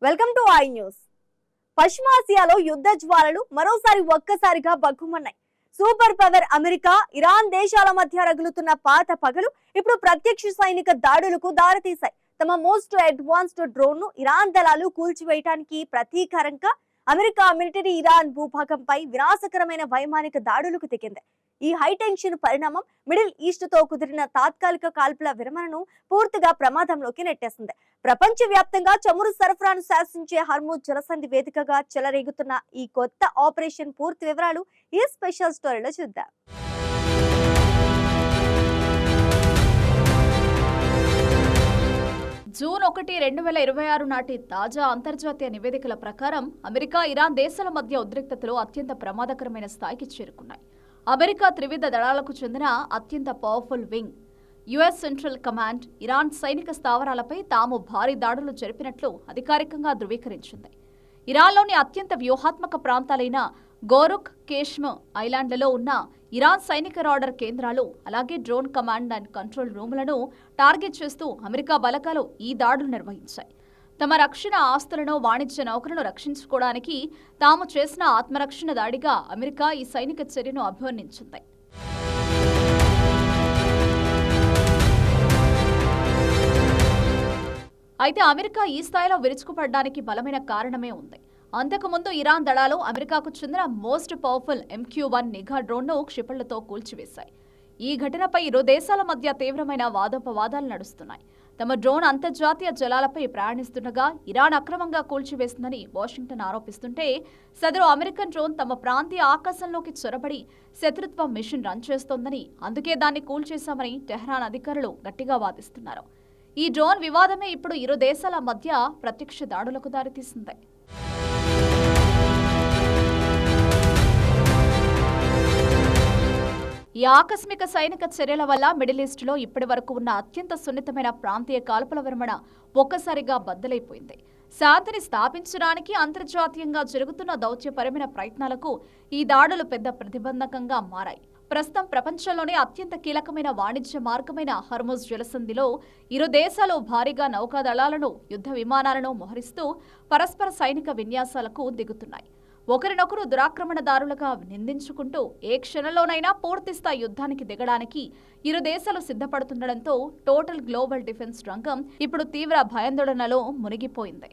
Welcome to I news. పశ్చిమాసియాలో యుద్ధ జ్వాలలు మరోసారి ఒక్కసారిగా బగ్గుమన్నాయి. సూపర్ పవర్ అమెరికా, ఇరాన్ దేశాల మధ్య రగులుతున్న పాత పగలు ఇప్పుడు ప్రత్యక్ష సైనిక దాడులకు దారితీశాయి. తమ మోస్ట్ అడ్వాన్స్డ్ డ్రోన్ ను ఇరాన్ దళాలు కూల్చివేయడానికి ప్రతీకారంగా అమెరికా మిలిటరీ ఇరాన్ భూభాగంపై వినాశకరమైన వైమానిక దాడులకు దిగింది. ఈ హైటెన్షన్ పరిణామం మిడిల్ ఈస్ట్ తో కుదిరిన తాత్కాలిక కాల్పుల విరమణను పూర్తిగా ప్రమాదంలోకి నెట్టేసింది. ప్రపంచ వ్యాప్తంగా చమురు సరఫరాను శాసించే హర్మూజ్ జలసంధి వేదికగా చెలరేగుతున్న ఈ కొత్త ఆపరేషన్ పూర్తి వివరాలు ఈ స్పెషల్ స్టోరీలో చూద్దాం. జూన్ 1, 2026 నాటి తాజా అంతర్జాతీయ నివేదికల ప్రకారం అమెరికా, ఇరాన్ దేశాల మధ్య ఉద్రిక్తతలు అత్యంత ప్రమాదకరమైన స్థాయికి చేరుకున్నాయి. అమెరికా త్రివిధ దళాలకు చెందిన అత్యంత powerful wing US central command Iran సైనిక స్థావరాలపై తాము భారీ దాడులు జరిపినట్లు అధికారికంగా ధృవీకరించింది. ఇరాన్లోని అత్యంత వ్యూహాత్మక ప్రాంతాలైన గోరుక్, కేష్మ్ ఐలాండ్లలో ఉన్న ఇరాన్ సైనిక రాడార్ కేంద్రాలు, అలాగే డ్రోన్ కమాండ్ అండ్ కంట్రోల్ రూములను టార్గెట్ చేస్తూ అమెరికా బలగాలు ఈ దాడులు నిర్వహించాయి. తమ రక్షణ ఆస్తులను, వాణిజ్య నౌకలను రక్షించుకోవడానికి తాము చేసిన ఆత్మరక్షణ దాడిగా అమెరికా ఈ సైనిక చర్యను అభివర్ణించింది. అయితే అమెరికా ఈ స్థాయిలో విరుచుకుపడడానికి బలమైన కారణమే ఉంది. అంతకుముందు ఇరాన్ దళాలు అమెరికాకు చెందిన మోస్ట్ పవర్ఫుల్ MQ-1 నిఘా డ్రోన్ను క్షిపణులతో కూల్చివేశాయి. ఈ ఘటనపై ఇరు దేశాల మధ్య తీవ్రమైన వాదోపవాదాలు నడుస్తున్నాయి. తమ డ్రోన్ అంతర్జాతీయ జలాలపై ప్రయాణిస్తుండగా ఇరాన్ అక్రమంగా కూల్చివేసిందని వాషింగ్టన్ ఆరోపిస్తుంటే, సదరు అమెరికన్ డ్రోన్ తమ ప్రాంతీయ ఆకాశంలోకి చొరబడి శత్రుత్వ మిషన్ రన్ చేస్తోందని, అందుకే దాన్ని కూల్చేశామని టెహ్రాన్ అధికారులు గట్టిగా వాదిస్తున్నారు. ఈ డ్రోన్ వివాదమే ఇప్పుడు ఇరు దేశాల మధ్య ప్రత్యక్ష దాడులకు దారితీసింది. ఈ ఆకస్మిక సైనిక చర్యల వల్ల మిడిల్ ఈస్ట్లో ఇప్పటి వరకు ఉన్న అత్యంత సున్నితమైన ప్రాంతీయ కాల్పుల విరమణ ఒక్కసారిగా బద్దలైపోయింది. శాంతిని స్థాపించడానికి అంతర్జాతీయంగా జరుగుతున్న దౌత్యపరమైన ప్రయత్నాలకు ఈ దాడులు పెద్ద ప్రతిబంధకంగా మారాయి. ప్రస్తుతం ప్రపంచంలోనే అత్యంత కీలకమైన వాణిజ్య మార్గమైన హర్మూజ్ జలసంధిలో ఇరు దేశాలు భారీగా నౌకాదళాలను, యుద్ధ విమానాలను మోహరిస్తూ పరస్పర సైనిక విన్యాసాలకు దిగుతున్నాయి. ఒకరినొకరు దురాక్రమణదారులుగా నిందించుకుంటూ ఏ క్షణంలోనైనా పూర్తిస్థాయి యుద్ధానికి దిగడానికి ఇరు దేశాలు సిద్ధపడుతుండటంతో టోటల్ గ్లోబల్ డిఫెన్స్ రంగం ఇప్పుడు తీవ్ర భయాందోళనలో మునిగిపోయింది.